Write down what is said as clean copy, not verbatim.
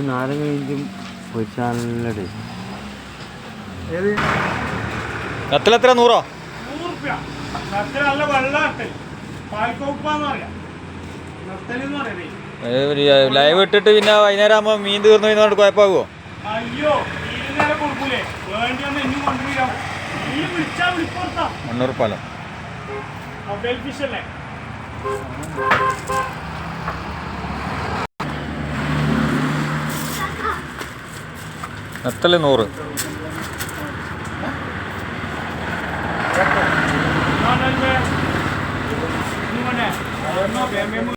നാരങ്ങ ഇഞ്ചും പൊരിച്ചാൽ കത്തിലെത്ര 100? ലൈവ് ഇട്ടിട്ട് പിന്നെ വൈകുന്നേരം ആകുമ്പോൾ മീൻ തീർന്നു കഴിഞ്ഞാൽ കുഴപ്പമാകുമോ? അയ്യോ 300 പാലം നത്തല് 100.